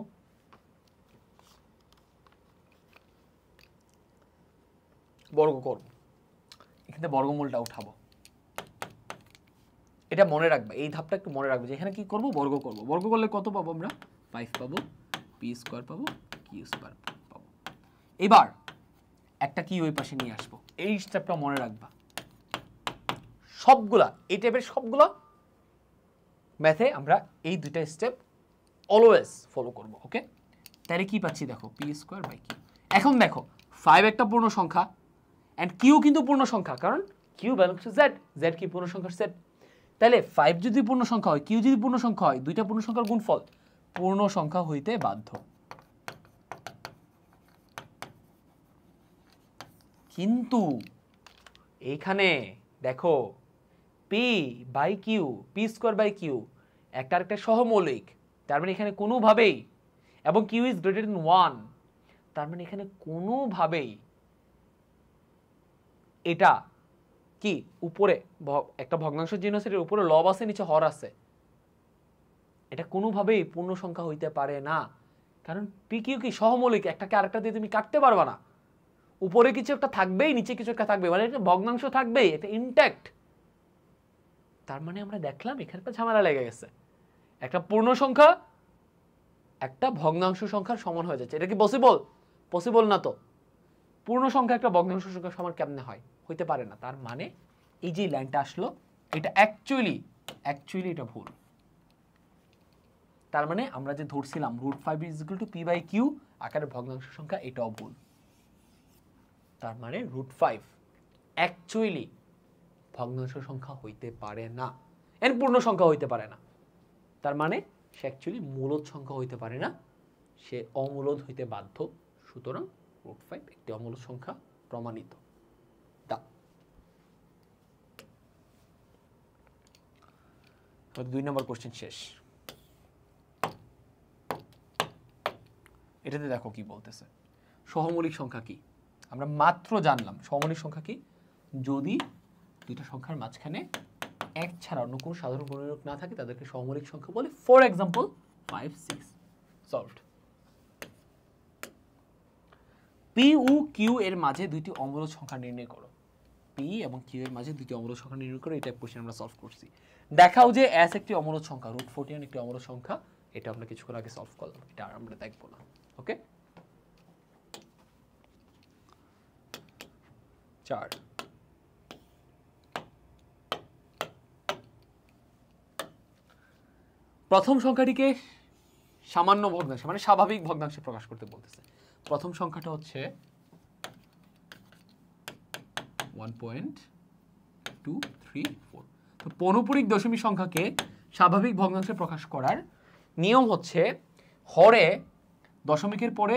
বর্গ করব। এখানে বর্গমূলটা উঠাবো। এটা মনে রাখবে, এই ধাপটা একটু মনে রাখবে যে এখানে কি করব? বর্গ করব। বর্গ করলে কত পাবো আমরা? 5 পাবো, পি স্কয়ার পাবো, কিউ স্কয়ার পাবো। এবার একটা কি ওই পাশে নিয়ে আসবো, এই স্টেপটা মনে রাখবা। সবগুলা এই টাইপের সবগুলা ম্যাথে আমরা এই দুইটা স্টেপ অলওয়েজ ফলো করব। ওকে, তাহলে কি পাচ্ছি দেখো, পি স্কয়ার বাই কিউ। এখন দেখো 5 একটা পূর্ণ সংখ্যা এন্ড কিউ কিন্তু পূর্ণ সংখ্যা, কারণ Q belongs to Z, Z কি পূর্ণ সংখ্যার সেট। তাহলে 5 যদি পূর্ণ সংখ্যা হয়, কিউ যদি পূর্ণ সংখ্যা হয়, দুইটা পূর্ণ সংখ্যার গুণফল পূর্ণ সংখ্যা হইতে বাধ্য। কিন্তু এইখানে দেখো P by Q, P square by Q একটা আরেকটা সহমৌলিক, তার মানে এখানে কোনোভাবেই, এবং কিউ ইজ গ্রেটার দেন 1, তার মানে এখানে কোনোভাবেই এটা কি উপরে একটা ভগ্নাংশ চিহ্ন আছে, এর উপরে লব আছে, নিচে হর আছে, এটা কোনোভাবেই পূর্ণ সংখ্যা হইতে পারে না। কারণ পি কিউ কি সহমৌলিক, একটাকে আরেকটা দিয়ে তুমি কাটতে পারবা না। উপরে কিছু একটা থাকবেই, নিচে কিছু একটা থাকবে, মানে এটা ভগ্নাংশ থাকবেই, এটা ইনট্যাক্ট। তার মানে আমরা দেখলাম এখানে একটা ঝামেলা লেগে গেছে, একটা পূর্ণ সংখ্যা একটা ভগ্নাংশ সংখ্যার সমান হয়ে যাচ্ছে। এটা কি পসিবল? পসিবল না তো। পূর্ণ সংখ্যা একটা ভগ্নাংশ সংখ্যার সমান কেমনে হয়? হইতে পারে না। তার মানে এই যে লাইনটা আসলো, এটা অ্যাকচুয়ালি এটা ভুল। তার মানে আমরা যে ধরছিলাম √5 is equal to P by Q আকারের ভগ্নাংশ সংখ্যা, এটাও ভুল। তার মানে √5 অ্যাকচুয়ালি ভগ্নাংশ সংখ্যা হইতে পারে না, এর পূর্ণ সংখ্যা হইতে পারে না। তার মানে সে অ্যাকচুয়ালি মূলদ সংখ্যা হইতে পারে না, সে অমূলদ হইতে বাধ্য। সুতরাং √5 একটি অমূলদ সংখ্যা প্রমাণিত। দা 2 নম্বর কোশ্চেন শেষ। এটাতে দেখো কি বলতেছে, সহমৌলিক সংখ্যা কি? আমরা মাত্র জানলাম সহমৌলিক সংখ্যা কি, যদি দুইটা সংখ্যার মাঝখানে এক ছাড়া অন্য কোনো সাধারণ গুণনীয়ক না থাকে তাদেরকে সহমৌলিক সংখ্যা বলে। For example 5, 6 solved. পি ও কিউ এর মাঝে দুইটি অমূলদ সংখ্যা নির্ণয় করো। পি এবং কিউ এর মাঝে দুটি অমূলদ সংখ্যা নির্ণয় করে এটা কোশ্চেন আমরা সলভ করছি। দেখাও যে এস একটি অমূলদ সংখ্যা, √14 একটি অমূলদ সংখ্যা, এটা আমরা কিছুক্ষণ আগে সলভ করলাম, এটা আর আমরা দেখব না। ওকে, 4 প্রথম সংখ্যাটিকে সামান্য ভগ্নাংশে মানে স্বাভাবিক ভগ্নাংশে প্রকাশ করতে বলতেছে। প্রথম সংখ্যাটা হচ্ছে 1.234। তো পৌনঃপুরিক দশমিক সংখ্যাকে স্বাভাবিক ভগ্নাংশে প্রকাশ করার নিয়ম হচ্ছে হরে দশমিকের পরে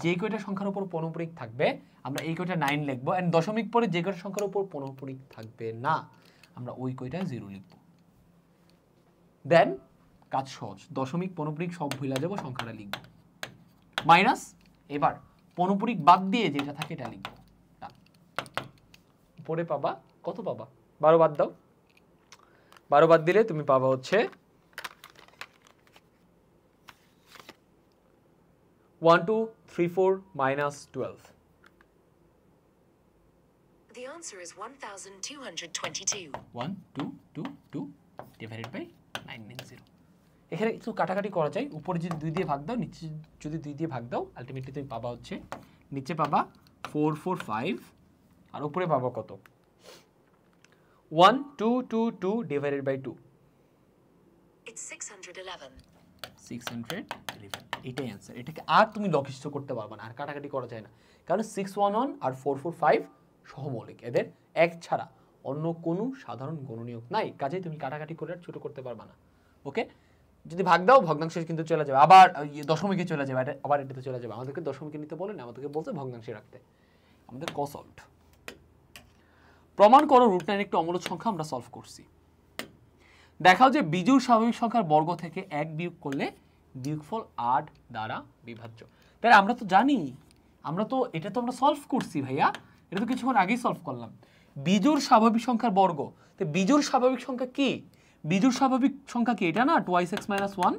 যে কয়টা সংখ্যার উপর পৌনঃপুরিক থাকবে আমরা এই কয়টা 9 লিখবো, এন্ড দশমিক পরে যে কয়টা সংখ্যার উপর পৌনঃপুরিক থাকবে না আমরা ওই কয়টা 0 লিখব। দেন কাজ সহজ, দশমিক পৌনঃপুরিক সব ভুলে যাব, সংখ্যাটা লিখব মাইনাস, এবার পৌনঃপুরিক বাদ দিয়ে যেটা থাকে এটা লিখব। পরে পাবা কত পাবা 12 বাদ দাও, 12 বাদ দিলে তুমি পাবা হচ্ছে 1234 minus 12. The answer is 1222. 1222 divided by 990. এখানে একটু কাটাকাটি করা যায়, উপরে যদি 2 দিয়ে ভাগ দাও, নিচে যদি 2 দিয়ে ভাগ দাও, আলটিমেটলি তুমি পাবা হচ্ছে নিচে পাবা 445 আর উপরে পাবা কত 1222 divided by 2. It's 611. 611 এটাই অ্যান্সার। এটাকে আর তুমি লঘিষ্ঠ করতে পারবে না, আর কাটাকাটি করা যায় না, কারণ 611 আর 445 সহমৌলিক, এদের এক ছাড়া অন্য কোনো সাধারণ গুণনীয়ক নাই, কাজেই তুমি কাটাকাটি করে আর ছোট করতে পারবে না। ওকে, যদি ভাগ দাও ভগ্নাংশে কিন্তু চলে যাবে, আবার দশমিকে চলে যাবে, আবার এটাতে চলে যাবে। আমাদেরকে দশমিকে নিতে বলে না, আমাদেরকে বলতে ভগ্নাংশে রাখতে। আমাদের ক সলভড। প্রমাণ করো √9 একটি অমূলদ সংখ্যা আমরা সলভ করছি। দেখাও যে বিজোড় স্বাভাবিক সংখ্যার বর্গ থেকে 1 বিয়োগ করলে বিয়োগফল 8 দ্বারা বিভাজ্য। তাহলে আমরা তো জানি, এটা তো আমরা সলভ করছি ভাইয়া, এটা তো কিছুক্ষণ আগেই সলভ করলাম। বিজোড় স্বাভাবিক সংখ্যার বর্গ, তো বিজোড় স্বাভাবিক সংখ্যা কি? বিজোড় স্বাভাবিক সংখ্যা কি? এটা না 2x - 1,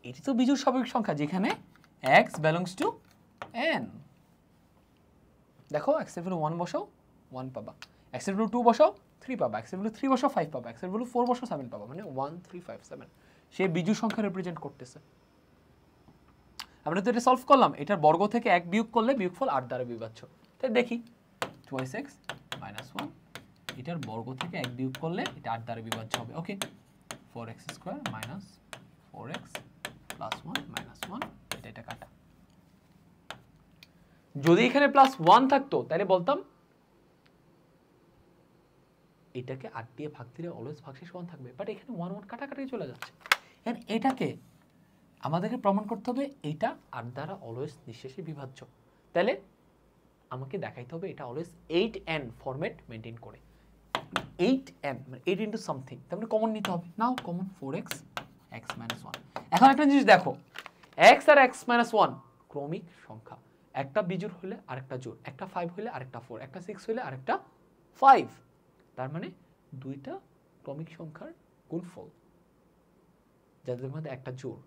এটি তো বিজোড় স্বাভাবিক সংখ্যা যেখানে x belongs to n। দেখো x এর ভ্যালু 1 বসাও 1 পাবা, x এর ভ্যালু 2 বসাও 3 পাবা, x এর ভ্যালু 3 বসাও 5 পাবা, x এর ভ্যালু 4 বসাও 7 পাবা, মানে 1 3 5 7 সে বিজোড় সংখ্যা রিপ্রেজেন্ট করতেছে। আমরা তো এটা সলভ করলাম, এটার বর্গ থেকে 1 বিয়োগ করলে বিয়োগফল 8 দ্বারা বিভাজ্য। তাই দেখি 2x - 1, এটার বর্গ থেকে 1 বিয়োগ করলে এটা 8 দ্বারা বিভাজ্য হবে। ওকে, 4x² - 4x + 1 - 1, এটা কাটা। যদি এখানে +1 থাকতো তাহলে বলতাম এটাকে 8 দিয়ে ভাগ দিলে অলওয়েজ ভাগশেষ 1 থাকবে, বাট এখানে 1 1 কাটাকাটি চলে যাচ্ছে। এন্ড এটাকে আমাদেরকে প্রমাণ করতে হবে এটা 8 দ্বারা অলওয়েজ নিঃশেষে বিভাজ্য। তাহলে আমাকে দেখাইতে হবে এটা অলওয়েজ 8n ফরম্যাট মেইনটেইন করে। 8n মানে 8 ইনটু সামথিং, তার মানে কমন নিতে হবে। নাও কমন 4x x - 1। এখন একটা জিনিস দেখো, x আর x - 1 ক্রমিক সংখ্যা, একটা বিজোড় হলে আরেকটা জোড়, একটা 5 হলে আরেকটা 4, একটা 6 হলে আরেকটা 5, তার মানে দুইটা ক্রমিক সংখ্যার গুণফল যাদের মধ্যে একটা জোড়,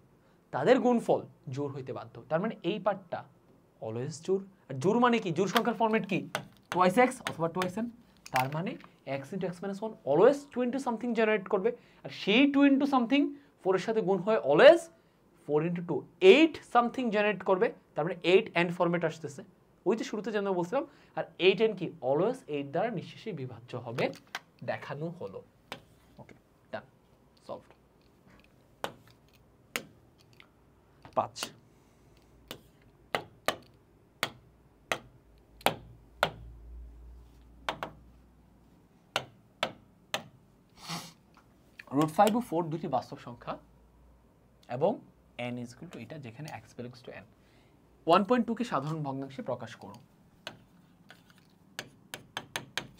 তাদের গুণফল জোড় হইতে বাধ্য। তার মানে এই পার্টটা অলওয়েজ জোড়। আর জোড় মানে কি? জোড় সংখ্যার ফরম্যাট কি? 2x অথবা 2xn। তার মানে x × x - 1 always 2 into something generate করবে, আর সেই 2 ইনটু সামথিং 4 এর সাথে গুণ হয়ে অলওয়েজ 4 × 2 8 সামথিং জেনারেট করবে। তার মানে 8n ফরম্যাট আসতেছে, ওই যে শুরুতে যেন বলছিলাম। আর 8n কি? অলওয়েজ 8 দ্বারা নিঃশেষে বিভাজ্য হবে, দেখানো হলো। ওকে, ডান, সলভড। 5 √5 ও 4 দুটি বাস্তব সংখ্যা এবং n = এটা যেখানে x belongs to n। 1.2 কে সাধারণ ভগ্নাংশে প্রকাশ করো।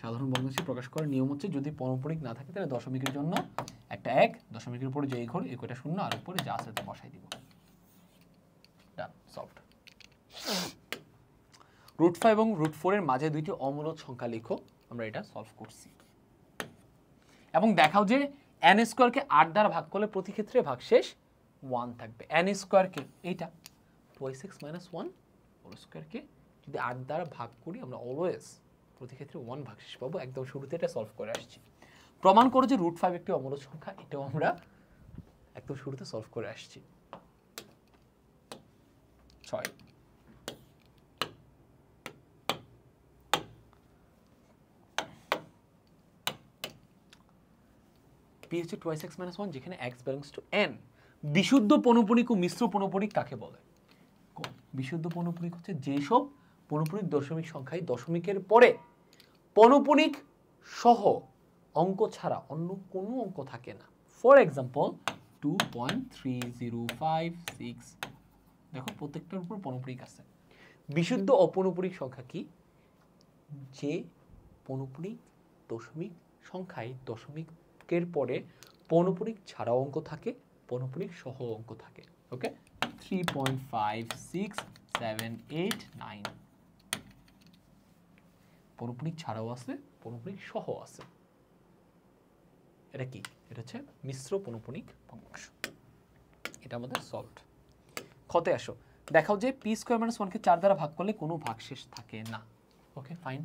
সাধারণ ভগ্নাংশে প্রকাশ করার নিয়ম হচ্ছে যদি পৌনঃপুরিক না থাকে তাহলে দশমিকের জন্য একটা 1, দশমিকের উপরে যে ঘর এই কয়টা শূন্য, আর উপরে যা আছে তা বসাই দিব। ডান, সলভড। √5 এবং √4 এর মাঝে দুইটি অমূলদ সংখ্যা লিখো। আমরা এটা সলভ করছি এবং দেখাও যে n² কে 8 দ্বারা ভাগ করলে প্রতি ক্ষেত্রে ভাগশেষ 1 থাকবে। n² কে এইটা 2x - 1 হোল স্কয়ার কে যদি 8 দ্বারা ভাগ করি আমরা অলওয়েজ প্রতি ক্ষেত্রে 1 ভাগশেষ পাবো। একদম শুরুতে এটা সলভ করে আসছি। প্রমাণ করো যে √5 একটি অমূলদ সংখ্যা, এটাও আমরা একদম শুরুতে সলভ করে আসছি। 6 p হচ্ছে 2x - 1 যেখানে x belongs to n। বিশুদ্ধ পৌনঃপুনিক ও মিশ্র পৌনঃপুনিক কাকে বলে? বিশুদ্ধ পৌনঃপুনিক হচ্ছে যেসব পৌনঃপুনিক দশমিক সংখ্যায় দশমিকের পরে পৌনঃপুনিক সহ অঙ্ক ছাড়া অন্য কোনো অঙ্ক থাকে না। ফর এক্সাম্পল 2.3056, দেখো প্রত্যেকটার উপর পৌনঃপুনিক আছে। বিশুদ্ধ অপৌনঃপুনিক সংখ্যা কি? যে পৌনঃপুনিক দশমিক সংখ্যায় দশমিকের পরে পৌনঃপুনিক ছাড়াও অঙ্ক থাকে, পৌনঃপুনিক সহ অঙ্ক থাকে। ওকে, 3.56789 পৌনঃপুনিক ছাড়াও আছে, পৌনঃপুনিক সহ আছে। এটা কি? এটা হচ্ছে মিশ্র পৌনঃপুনিক ভগ্নাংশ। এটা আমাদের সলভড। খতে আসো, দেখাও যে p² - 1 কে 4 দ্বারা ভাগ করলে কোনো ভাগশেষ থাকে না। ওকে ফাইন,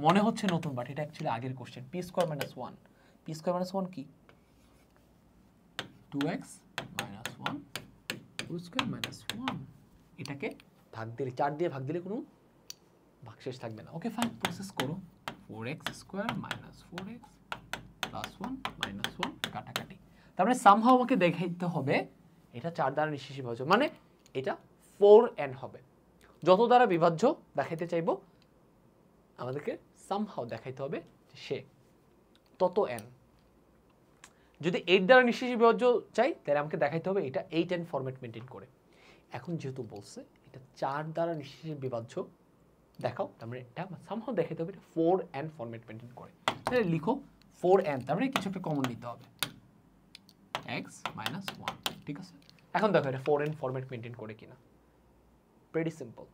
মনে হচ্ছে নতুন, বাট এটা অ্যাকচুয়ালি আগের কোশ্চেন। p² - 1, p² - 1 কি? 2x - 1 2² - 1। এটাকে ভাগ দিলে 4 দিয়ে ভাগ দিলে কোনো ভাগশেষ থাকবে না। ওকে ফাইন, প্রসেস করো। 4x² - 4x + 1 - 1 কাটাকাটি। তার মানে সামহাও আমাকে দেখাইতে হবে এটা 4 দ্বারা নিঃশেষী বিভাজ্য, মানে এটা 4n হবে। যত দ্বারা বিভাজ্য দেখাইতে চাইবো আমাদেরকে সামহাও দেখাইতে হবে যে সে তত n। যদি 8 দ্বারা নিঃশেষী বিভাজ্য চাই তাহলে আমাকে দেখাইতে হবে এটা 8n ফরম্যাট মেনটেন করে। এখন যেহেতু বলছে এটা 4 দ্বারা নিঃশেষী বিভাজ্য দেখাও, তার মানে এটা সামহাও দেখাইতে হবে এটা 4n ফরম্যাট মেনটেন করে। তাহলে লিখো 4n, তার মানে কিছু একটা কমন নিতে হবে, x - 1। ঠিক আছে, এখন দেখো এটা 4n ফরম্যাট মেনটেন করে কিনা। প্রেটি সিম্পল,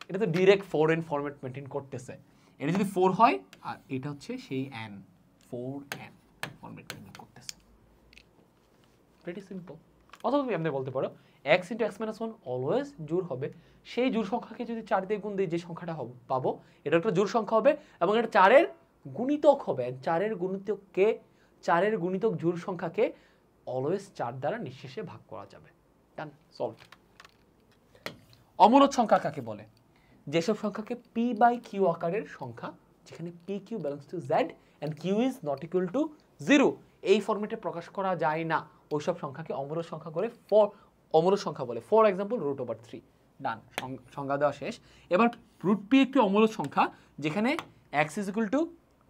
এটা তো ডিরেক্ট 4n ফরম্যাট মেনটেন করতেছে। এটা যদি 4 হয় আর এটা হচ্ছে সেই n, 4n ফরম্যাট মেনটেন করতেছে। Pretty simple. অথবা তুমি এমনি বলতে পারো x × x - 1 অলওয়েজ জোড় হবে। সেই জোড় সংখ্যাকে যদি 4 দিয়ে গুণ দিই যে সংখ্যাটা পাবো এটা একটা জোড় সংখ্যা হবে এবং এটা 4-এর গুণিতক হবে। 4-এর গুণিতককে 4-এর গুণিতক জোড় সংখ্যাকে অলওয়েজ 4 দ্বারা নিঃশেষে ভাগ করা যাবে। ডান, সলভড। অমূলদ সংখ্যা কাকে বলে? যেসব সংখ্যাকে p/q আকারের সংখ্যা, যেখানে pq belongs to z and q is not equal to 0 এই ফরম্যাটে প্রকাশ করা যায় না, ওইসব সংখ্যাকে অমূলদ সংখ্যা করে অমূলদ সংখ্যা বলে। For example √3। ডান, সংজ্ঞা দেওয়া শেষ। এবার √p একটি অমূলদ সংখ্যা যেখানে x is equal to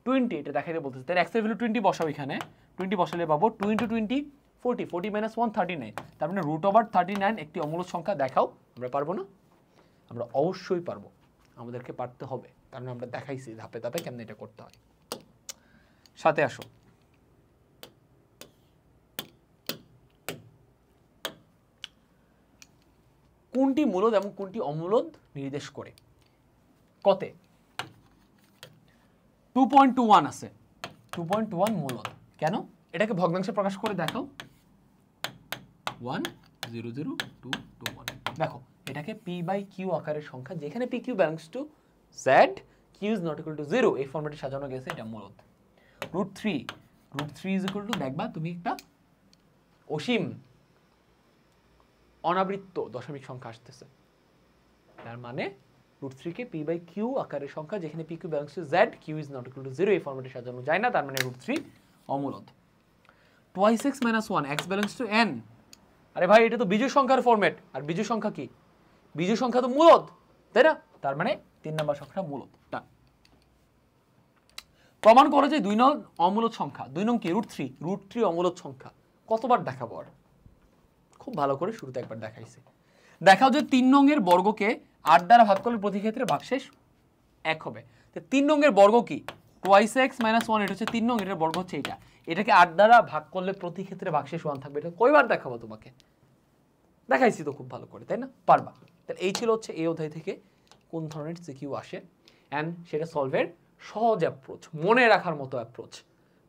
20, এটা দেখাইতে বলতেছে। তাহলে x এর ভ্যালু 20 বসাও, এখানে 20 বসালে পাবো 2 × 20 40, 40 - 1 39। তার মানে √39 একটি অমূলদ সংখ্যা দেখাও। আমরা পারবো না? আমরা অবশ্যই পারবো, আমাদেরকে পারতে হবে, কারণ আমরা দেখাইছি ধাপে ধাপে কেমনে এটা করতে হয়। সাথে আসো, কোনটি মূলদ এবং কোনটি অমূলদ নির্দেশ করে। কতে 2.21 আছে, 2.1 মূলদ। কেন? এটাকে ভগ্নাংশে প্রকাশ করে দেখাও। 1 0 0 2 2 1। দেখো এটাকে p/q আকারের সংখ্যা যেখানে pq belongs to z, q is not equal to 0 এই ফরম্যাটে সাজানো গেছে, এটা মূলদ। √3 is equal to, দেখবা তুমি একটা অসীম অনাবৃত্ত দশমিক সংখ্যা আসতেছে, তার মানে √3 কে p/q আকারের সংখ্যা যেখানে pq belongs to z, q is not equal to 0 এই ফরম্যাটে সাজানো যায় না, তার মানে √3 অমূলদ। 2x - 1 x belongs to n। আরে ভাই এটা তো বিজোড় সংখ্যার ফরম্যাট, আর বিজোড় সংখ্যা কি? বিজোড় সংখ্যা তো মূলদ, তাই না? তার মানে 3 নম্বর সংখ্যা মূলদ। প্রমাণ করো যে 2 নং অমূলদ সংখ্যা। 2 নং কি? √3 অমূলদ সংখ্যা। কতবার দেখাবো? আর খুব ভালো করে শুরুতে একবার দেখাইছি। দেখাও যে 3 নং এর বর্গকে 8 দ্বারা ভাগ করলে প্রতি ক্ষেত্রে ভাগশেষ 1 হবে। তো 3 নং এর বর্গ কি? 2x - 1, এটা হচ্ছে 3 নং, এর বর্গ হচ্ছে এটা। এটাকে 8 দ্বারা ভাগ করলে প্রতি ক্ষেত্রে ভাগশেষ 1 থাকবে। এটা কয়বার দেখাবো তোমাকে? দেখাইছি তো খুব ভালো করে, তাই না? পারবা। তাহলে এই ছিল হচ্ছে এই অধ্যায় থেকে কোন ধরনের সিকিউ আসে, অ্যান্ড সেটা সলভের সহজ অ্যাপ্রোচ, মনে রাখার মতো অ্যাপ্রোচ,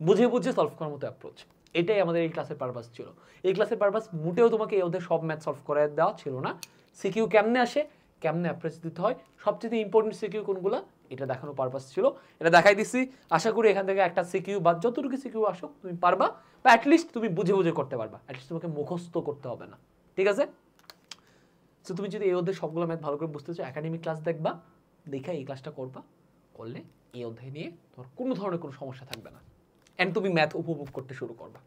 বুঝে বুঝে সলভ করার মতো অ্যাপ্রোচ। এটাই আমাদের এই ক্লাসের পারপাস ছিল। এই ক্লাসের পারপাস মোটেও তোমাকে এই অধ্যায় সব ম্যাথ সলভ করে দেওয়া ছিল না। সিকিউ কেমনে আসে, কেমনে অ্যাপ্রোচ দিতে হয়, সবচেয়ে ইম্পর্টেন্ট সিকিউ কোনগুলো, এটা দেখানোর পারপাস ছিল। এটা দেখাই দিচ্ছি। আশা করি এখান থেকে একটা সিকিউ বা যতটুকু সিকিউ আসুক তুমি পারবা, বা অ্যাটলিস্ট তুমি বুঝে বুঝে করতে পারবা, অ্যাটলিস্ট তোমাকে মুখস্থ করতে হবে না। ঠিক আছে? সো তুমি যদি এই অধ্যায় সবগুলো ম্যাথ ভালো করে বুঝতে চাও, একাডেমিক ক্লাস দেখবা, দেখে এই ক্লাসটা করবা, করলে এই অধ্যায় নিয়ে তোমার কোনো ধরনের কোনো সমস্যা থাকবে না, অ্যান্ড তুমি ম্যাথ উপভোগ করতে শুরু করবা।